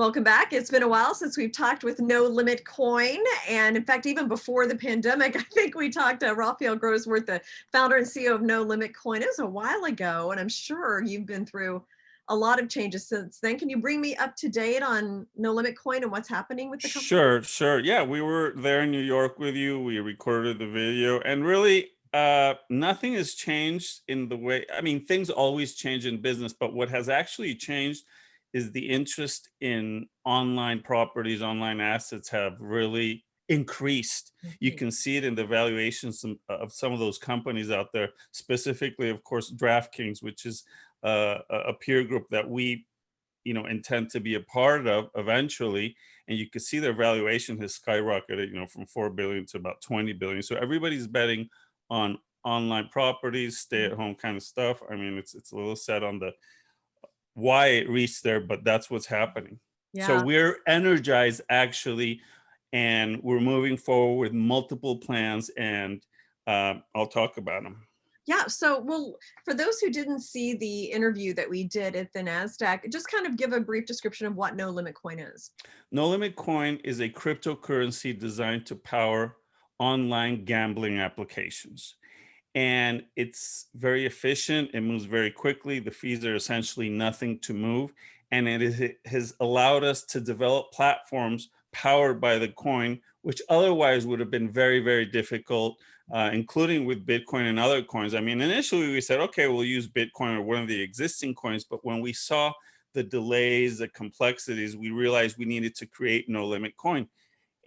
Welcome back. It's been a while since we've talked with NoLimitCoin. And in fact, even before the pandemic, I think we talked to Rafael Groswirt, the founder and CEO of NoLimitCoin. It was a while ago, and I'm sure you've been through a lot of changes since then. Can you bring me up to date on NoLimitCoin and what's happening with the company? Sure. Yeah, we were there in New York with you. We recorded the video, and really, nothing has changed in the way. I mean, things always change in business, but what has actually changed is the interest in online properties, online assets have really increased. You Mhm. can see it in the valuations of some of those companies out there, specifically, of course, DraftKings, which is a peer group that we intend to be a part of eventually. And you can see their valuation has skyrocketed, from 4 billion to about 20 billion. So everybody's betting on online properties, stay at home kind of stuff. I mean, it's a little sad on the why it reached there, but that's what's happening. So Yeah. we're energized actually, and we're moving forward with multiple plans, and I'll talk about them. Yeah. So, well, for those who didn't see the interview that we did at the NASDAQ, just kind of give a brief description of what No Limit Coin is. No Limit Coin is a cryptocurrency designed to power online gambling applications. And it's very efficient. It moves very quickly. The fees are essentially nothing to move. And it has allowed us to develop platforms powered by the coin, which otherwise would have been very, very difficult, including with Bitcoin and other coins. I mean, initially we said, okay, we'll use Bitcoin or one of the existing coins. But when we saw the delays, the complexities, we realized we needed to create No Limit Coin.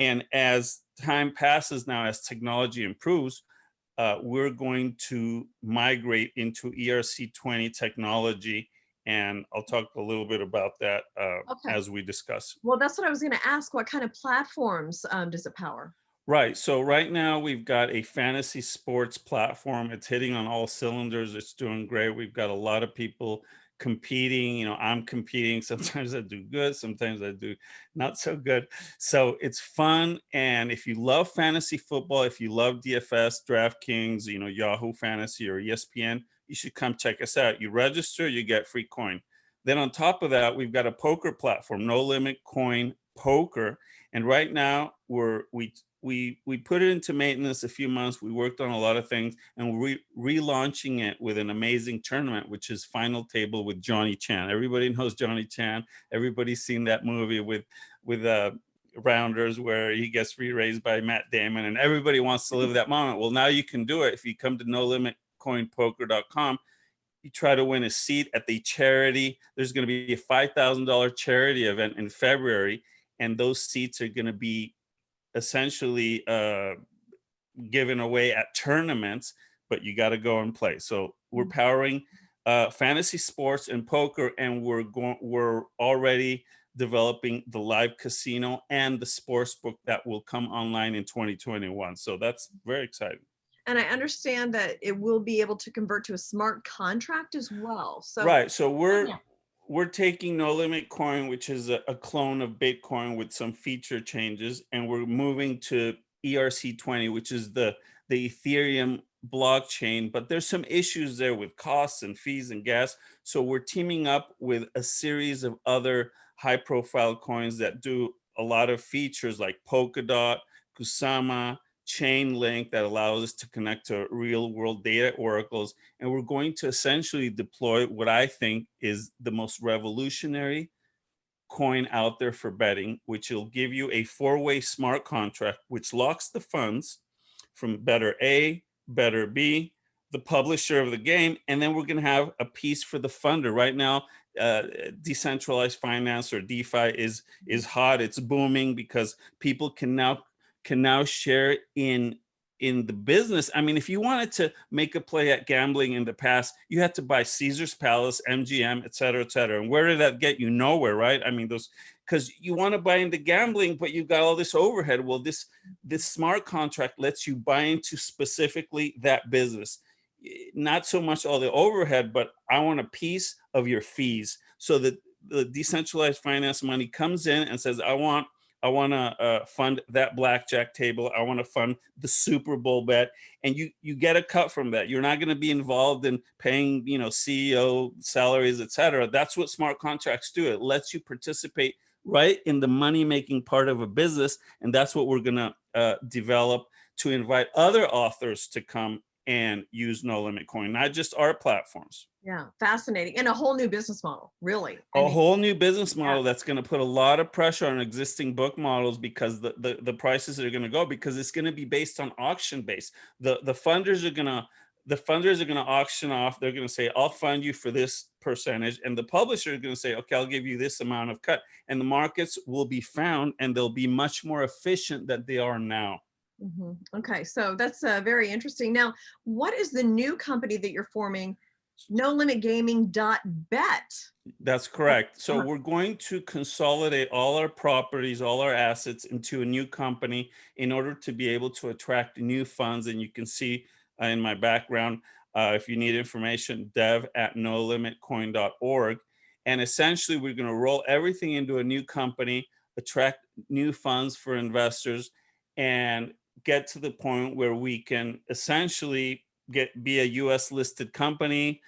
And as time passes now, as technology improves, we're going to migrate into ERC20 technology. And I'll talk a little bit about that Okay. as we discuss. Well, that's what I was going to ask. What kind of platforms does it power? Right. So right now we've got a fantasy sports platform. It's hitting on all cylinders. It's doing great. We've got a lot of people competing. I'm competing. Sometimes I do good, sometimes I do not so good. So it's fun. And if you love fantasy football, if you love DFS, DraftKings, Yahoo Fantasy or ESPN, you should come check us out. You register, you get free coin. Then on top of that, we've got a poker platform, No Limit Coin Poker. And right now we put it into maintenance a few months. We worked on a lot of things, and we're relaunching it with an amazing tournament, which is Final Table with Johnny Chan. Everybody knows Johnny Chan. Everybody's seen that movie with Rounders, where he gets re-raised by Matt Damon, and everybody wants to live that moment. Well, now you can do it if you come to nolimitcoinpoker.com. You try to win a seat at the charity. There's going to be a $5,000 charity event in February, and those seats are going to be essentially given away at tournaments, but you got to go and play. So we're powering fantasy sports and poker, and we're already developing the live casino and the sports book that will come online in 2021. So that's very exciting. And I understand that it will be able to convert to a smart contract as well. So, Right. So yeah. we're taking No Limit Coin, which is a clone of Bitcoin with some feature changes, and we're moving to ERC20, which is the Ethereum blockchain. But there's some issues there with costs and fees and gas. So we're teaming up with a series of other high profile coins that do a lot of features like Polkadot, Kusama, Chainlink, that allows us to connect to real world data oracles. And we're going to essentially deploy what I think is the most revolutionary coin out there for betting, which will give you a four-way smart contract, which locks the funds from better A, better B, the publisher of the game, and then we're going to have a piece for the funder. Right now, uh, decentralized finance or DeFi is hot. It's booming because people can now share in the business. I mean, if you wanted to make a play at gambling in the past, you had to buy Caesar's Palace, MGM, et cetera, et cetera. And where did that get you? Nowhere, right? I mean, those, because you want to buy into gambling, but you've got all this overhead. Well, this smart contract lets you buy into specifically that business. Not so much all the overhead, but I want a piece of your fees, so that the decentralized finance money comes in and says, I want to fund that blackjack table. I want to fund the Super Bowl bet, and you get a cut from that. You're not going to be involved in paying, CEO salaries, et cetera. That's what smart contracts do. It lets you participate right in the money making part of a business. And that's what we're going to develop to invite other authors to come and use No Limit Coin, not just our platforms. Yeah, fascinating. And a whole new business model, really. A whole new business yeah. model that's going to put a lot of pressure on existing book models, because the prices are going to go, because it's going to be based on auction base. The funders are going to auction off. They're going to say, I'll fund you for this percentage, and the publisher is going to say, okay, I'll give you this amount of cut, and the markets will be found, and they'll be much more efficient than they are now. Okay, so that's very interesting. Now, what is the new company that you're forming? NoLimitGaming.bet. That's correct. So we're going to consolidate all our properties, all our assets into a new company in order to be able to attract new funds. And you can see in my background, if you need information, dev@nolimitcoin.org. And essentially, we're going to roll everything into a new company, attract new funds for investors, and get to the point where we can essentially be a US listed company,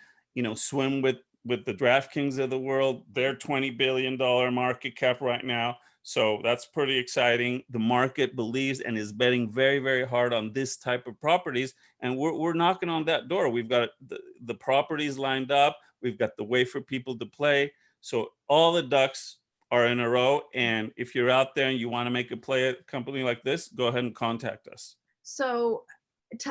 swim with the DraftKings of the world. They're $20 billion market cap right now. So that's pretty exciting. The market believes and is betting very, very hard on this type of properties. And we're knocking on that door. We've got the properties lined up. We've got the way for people to play. So all the ducks are in a row. And if you're out there and you want to make a play at a company like this, go ahead and contact us. So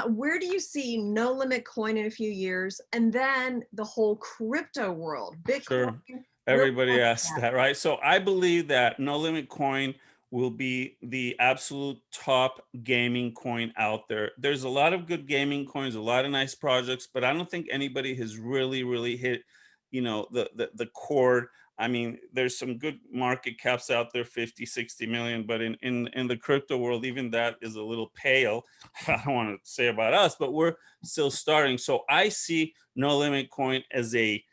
where do you see No Limit Coin in a few years, and then the whole crypto world, Bitcoin? Sure. Everybody asks that, right? So I believe that No Limit Coin will be the absolute top gaming coin out there. There's a lot of good gaming coins, a lot of nice projects, but I don't think anybody has really hit, the chord. I mean, there's some good market caps out there, 50, 60 million, but in the crypto world, even that is a little pale. I don't want to say about us, but we're still starting. So I see No Limit Coin as a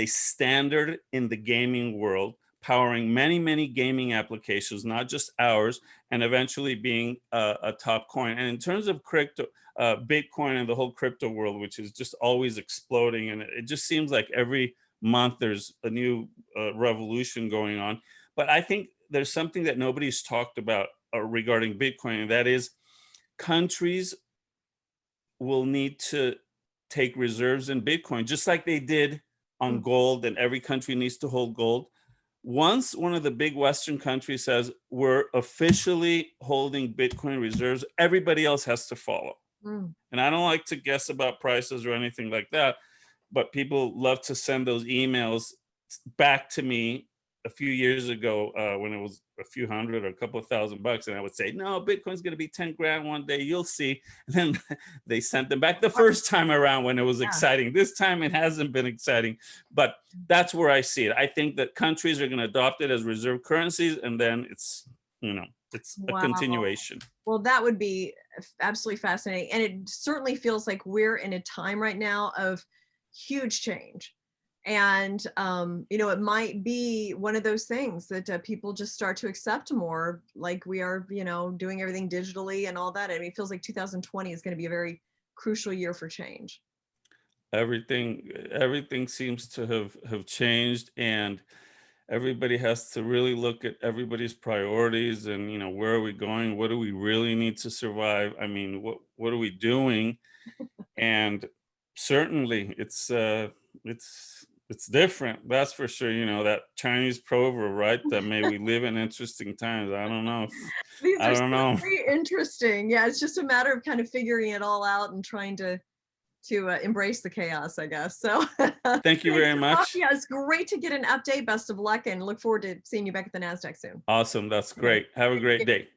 standard in the gaming world, powering many gaming applications, not just ours, and eventually being a top coin. And in terms of crypto, Bitcoin and the whole crypto world, which is just always exploding, and it just seems like every month there's a new revolution going on. But I think there's something that nobody's talked about regarding Bitcoin, and that is countries will need to take reserves in Bitcoin, just like they did on gold, and every country needs to hold gold. Once one of the big Western countries says we're officially holding Bitcoin reserves, everybody else has to follow. And I don't like to guess about prices or anything like that, but people love to send those emails back to me a few years ago when it was a few hundred or a couple of $1,000, and I would say, no, Bitcoin's going to be 10 grand one day, you'll see. And then they sent them back the first time around when it was exciting. This time it hasn't been exciting, but that's where I see it. I think that countries are going to adopt it as reserve currencies, and then it's a continuation. Well, that would be absolutely fascinating. And it certainly feels like we're in a time right now of huge change. And, it might be one of those things that people just start to accept more, like we are, doing everything digitally and all that. I mean, it feels like 2020 is going to be a very crucial year for change. Everything seems to have changed, and everybody has to really look at everybody's priorities and, where are we going? What do we really need to survive? I mean, what are we doing? And certainly it's different. That's for sure. That Chinese proverb, right? That may we live in interesting times. I don't know. These I are don't know. very interesting. Yeah, it's just a matter of kind of figuring it all out and trying to embrace the chaos, I guess. So thank you very much. Yeah, it's great to get an update. Best of luck, and look forward to seeing you back at the NASDAQ soon. Awesome. That's great. Have a great day.